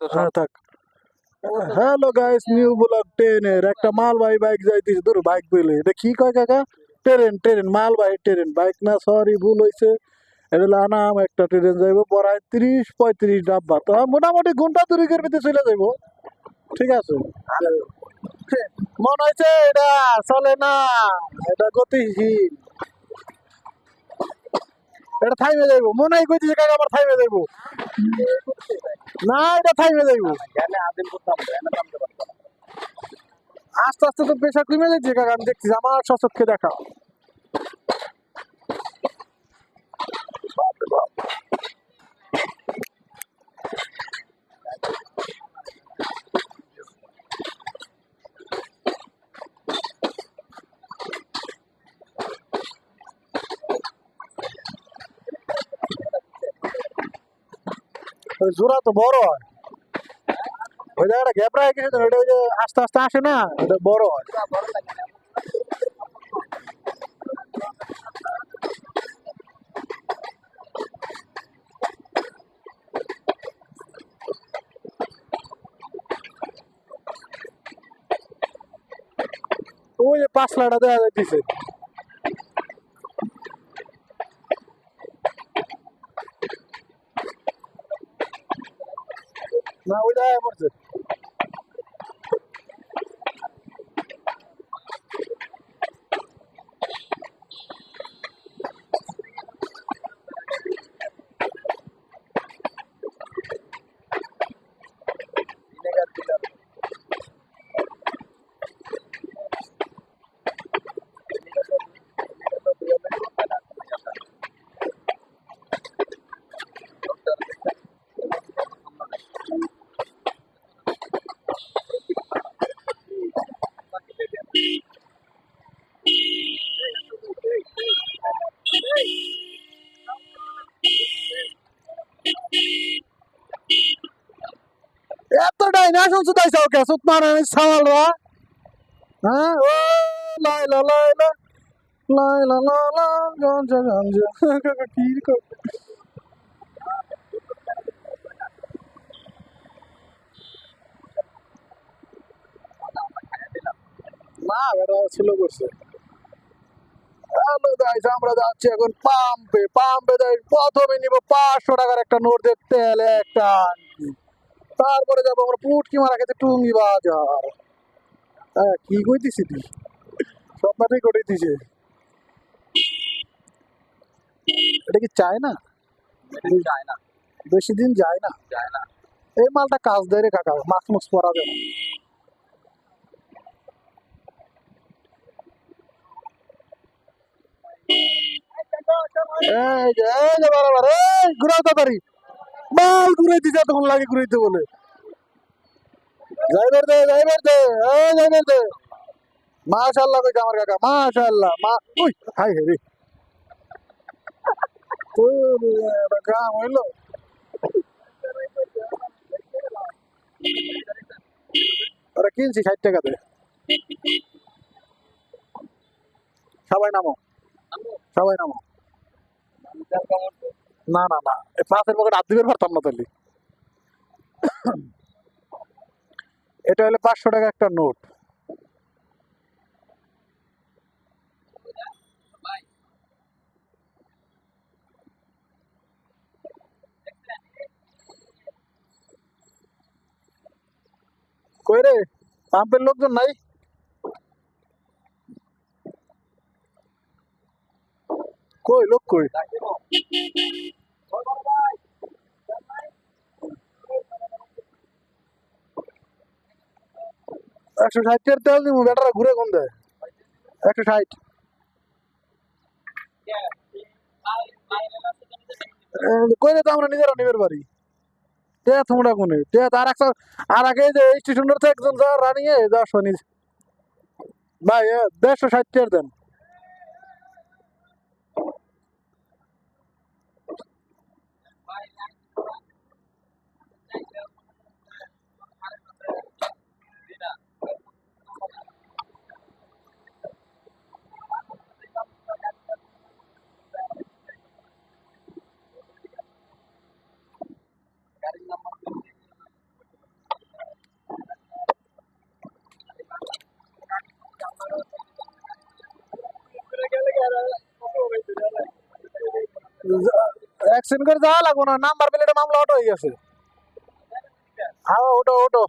হ্যাঁ থাক। Hello guys, new blog 10 এর একটা মালবাহী বাইক যাইতেছে। দূর বাইক বলে এটা কি কয় কাকা? ট্রেন, ট্রেন, মালবাহী ট্রেন, বাইক না, সরি ভুল হয়েছে। এটা হলো আনাম একটা ট্রেন যাইবো প্রায় 30-35 ডাব্বা, তো মোটামুটি ঘন্টা দুরিকের ভিতরে চলে যাইবো। ঠিক আছে, মনে হয়েছে এটা চলে না, এটা গতিশীল, এটা থাইমে যাইবো। মনে হয় কইতেছে কাকা আমার থাইমে যাইবো না, এটা থাইমে যাইবো। আস্তে আস্তে তো প্রেশার কমে যাচ্ছে কাকা, আমি দেখছি আমার সচক্ষে দেখা। ওই জোড়া তো বড় হয়, ওই জায়গাটা গ্যাপরা গেছে তো, ওটা ওই যে আস্তে আস্তে আসে না, ওটা বড় হয়। ওই যে 5 লাটা দেওয়া যাইতেছে। না ওই জায়গায় পড়ছে। এতটাই না শুনছো তাই চাও কে সুত মারা সামালরা। হ্যাঁ ও লাইলা লাইলা লাইলা লালা গঞ্জা গঞ্জা কাকা কি কর। না এটা ছিল করছে। হ্যালো গাইস, আমরা যাচ্ছি এখন পাম্পে। পাম্পে যাই, প্রথমে নিব 500 টাকার একটা নোট দিয়ে তেল একটা আনছি। তারপরে যাবো আমরা পুটকি মারা খেতে টুঙ্গি বাজার। হ্যাঁ কি কইতেছি তুই, সব মাঠেই করে দিছে। এটা কি চায় না, বেশি দিন যায় না। এই মালটা কাজ দেয় রে কাকা, মাছ মুছ পরা যাবে না। এই যে বরাবর, এই ঘুরাও তাড়াতাড়ি, মাল ঘুরাই দিছে, তখন লাগে ঘুরাইতে বলে। যাইবার দে, যাইবার দে, এই যাইবার দে। মাশাআল্লাহ কইছে আমার কাকা, মাশাআল্লাহ। উই হাই রে, গ্রাম হইলো। ওরা কিনছি 60 টাকাতে। সবাই নামো, সবাই নামো। না না না, এই পাশের পকেট হাত দিবে পারতাম না তাহলে। এটা হলো 500 টাকা একটা নোট। কই রে, পাম্পের লোকজন নাই? কই লোক কই? 160 তেল দিব, বেটারা ঘুরে কোন দেয়? 160। কই রে, তো আমরা নিজেরা নিবের বাড়ি। তে তোমরা কোনে তে আর একটা, আর আগে যে স্টেশনের থেকে একজন যা রানিয়ে যা শুনি ভাই, 160 দেন। অ্যাকশন করে যাওয়া লাগবো না, নাম্বার প্লেটে মামলা অটো হয়ে গেছে। হ্যাঁ ওটো ওটো।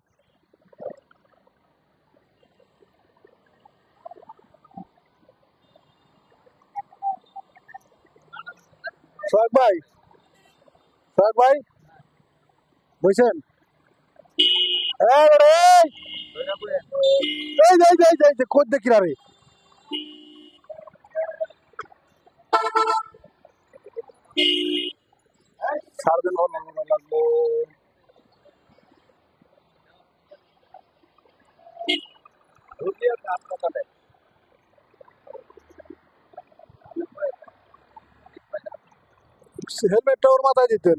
সোহাগ ভাই, সোহাগ ভাই বুঝছেন? কোথ দেখি রে সারাদিন লাগবো। হেলমেটটা ওর মাথায় দিতেন,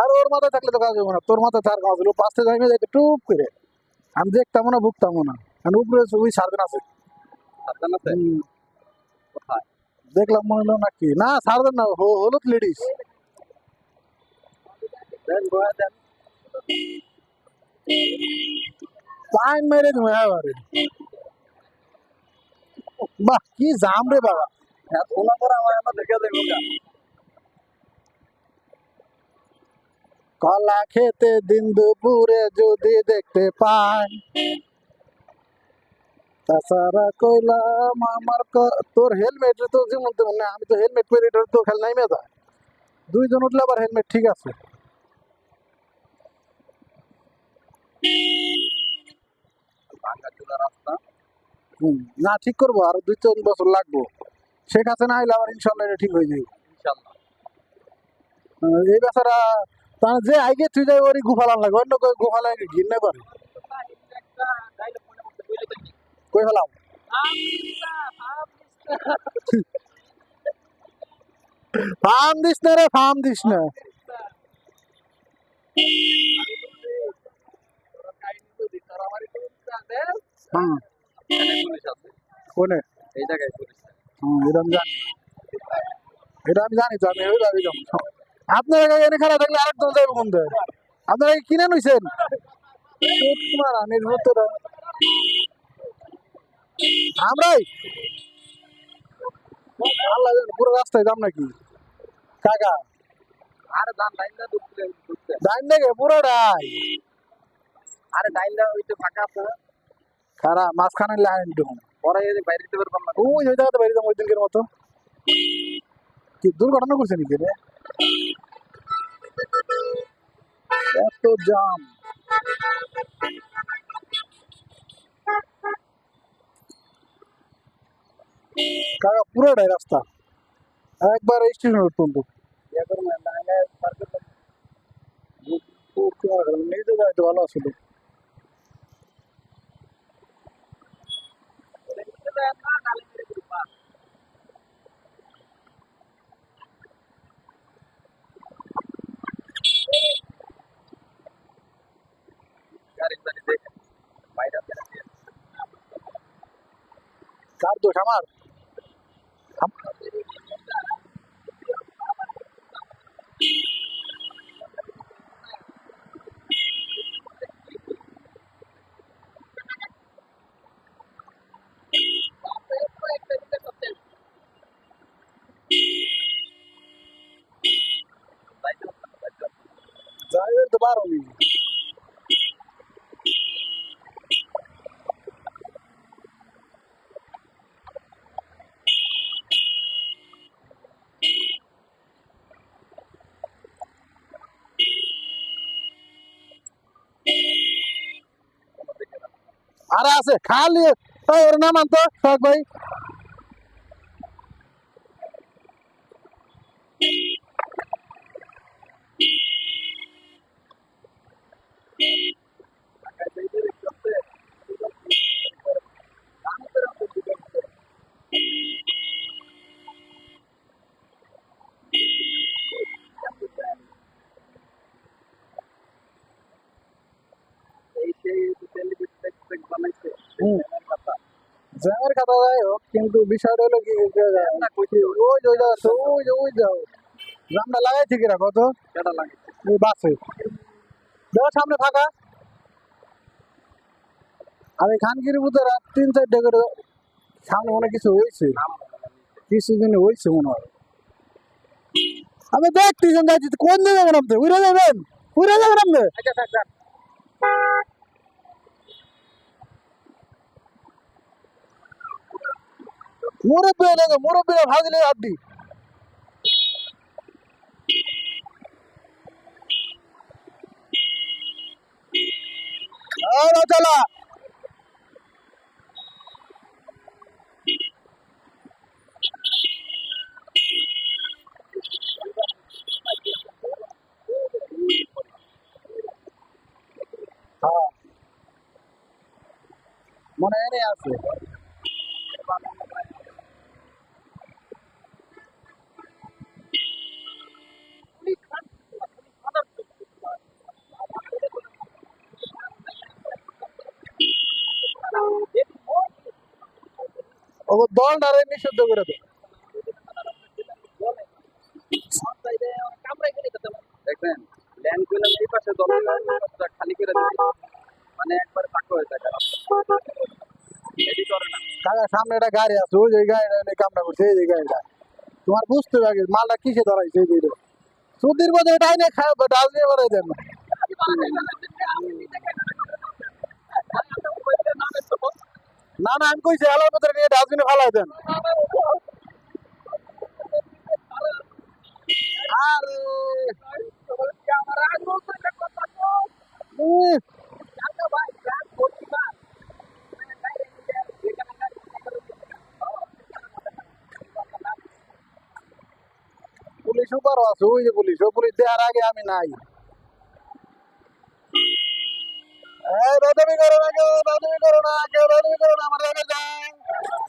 আর ওর মাথায় থাকলে তো কাজ হবে না, তোর মাথায় থার কাজ হলো পাঁচটা টাইমে যাইতে টুপ করে আমি দেখতাম না ভুগতাম না। আর উপরে ওই সারদিন আছে, দেখলাম মনে হলো নাকি না সারদিন না, হলুদ লেডিস পাইন মেরে তুমি এবারে। বাহ কি জাম রে বাবা। কলা খেতে দিন দুপুরে যদি দেখতে পাই, তাছাড়া কইলাম আমার তোর হেলমেট তো যেমন তেমন না, আমি তো হেলমেট পরে তো খেল নাই মেয়েদা, দুইজন উঠলে আবার হেলমেট ঠিক আছে। না ঠিক করবো, আরো 2-3 বছর লাগবো, শেখ হাসিনা আইলে আবার ইনশাল্লাহ এটা ঠিক হয়ে যাবে। এই বেচারা তার যে আগে তুই যাই ওরই গুফালাম লাগে, অন্য কেউ গুফালায় ঘিরনে করে। কই ফেলাম ফার্ম দিস না রে, ফার্ম দিস না। কোনে এটা আমি জানি, এটা আমি জানি তো, আমি ওইভাবে যাবো। আপনারা এনে খারাপ থাকলে আরেকজন যাইবো কোন দেয়? আপনারা কিনে নইছেন তোমার আনের ভূতরা আমরাই আল্লাহ জানে, পুরো রাস্তায় দাম নাকি কাকা? আরে ডাইন দেখে পুরোটাই, আরে ডাইন দা ওই তো ফাঁকা আছে খারাপ মাঝখানে লাইন তো পরে বাইরে দিতে পারলাম না, ওই জায়গাতে বাইরে যাবো ওই দিনকের মতো। কি দুর্ঘটনা করছে নাকি রে, এত জাম। কাকা পুরোটাই রাস্তা একবার স্টেশন পর্যন্ত, নিজে যাইতে ভালো আসলে। কার দোষ আমার? যাইবে তো পারো নি। আরে আছে খালি ওর নাম আনতো শখ ভাই। জ্যামের কথা যাই হোক, কিন্তু বিষয়টা হলো কি ওই ওই যাও ওই যাও জামটা লাগাই ঠিক রাখো তো, এই বাসে দেখো সামনে ফাঁকা। আমি খানগির ভিতরে 3-4টা করে সামনে অনেক কিছু হয়েছে, কিছুদিন হয়েছে মনে হয়। আমি দেখতেছেন যাচ্ছি কোন দিকে যাবেন আপনি উড়ে যাবেন আপনি মুরব্বী ভাগলে আড্ডি চালা হ্যাঁ মনে এনে আছে ও দলটারে নিষিদ্ধ করে দেয় দেখবেন ল্যান্ড গুলো এই পাশে খালি করে দিবে মানে একবার ফাঁকা হয়ে থাকে এডি করে না কাকা সামনে একটা গাড়ি আছে ওই যে গাড়িটা এনে কামটা করছে এই যে গাড়িটা তোমার বুঝতে হবে মালটা কিসে ধরাইছে এই যে সুদির মধ্যে এটা এনে খায় ডাল দিয়ে বাড়াই দেন না না আমি কইছি আলার মধ্যে নিয়ে ডাস্টবিনে ফালাই দেন আরে উহ, পুলিশ উপরও আছে ওই যে পুলিশ দেওয়ার আগে আমি নাই এই বেদবি করো না কেউ বেদবি করো না কেউ বেদবি করো না আমার রেগে যায়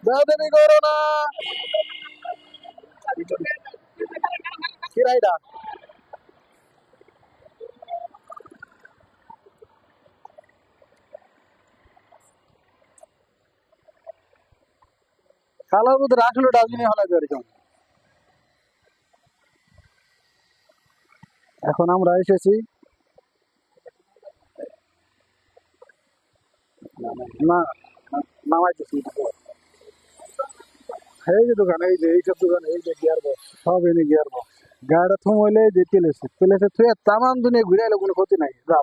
বেদবি করো না কিরাইডা খালার মধ্যে আসলে ডাস্টবিনে ফেলাই দেয় এরকম এখন আমরা এসেছি না নামাইতেছি এই যে দোকান এই যে এইসব দোকান এই যে গিয়ার বক্স সব এনে গিয়ার বক্স গাড়িটা থুম হইলে যে তেলেছে থুয়ে তামান দুনিয়া ঘুরে এলো কোনো ক্ষতি নাই যা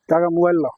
টাকা মোবাইল লো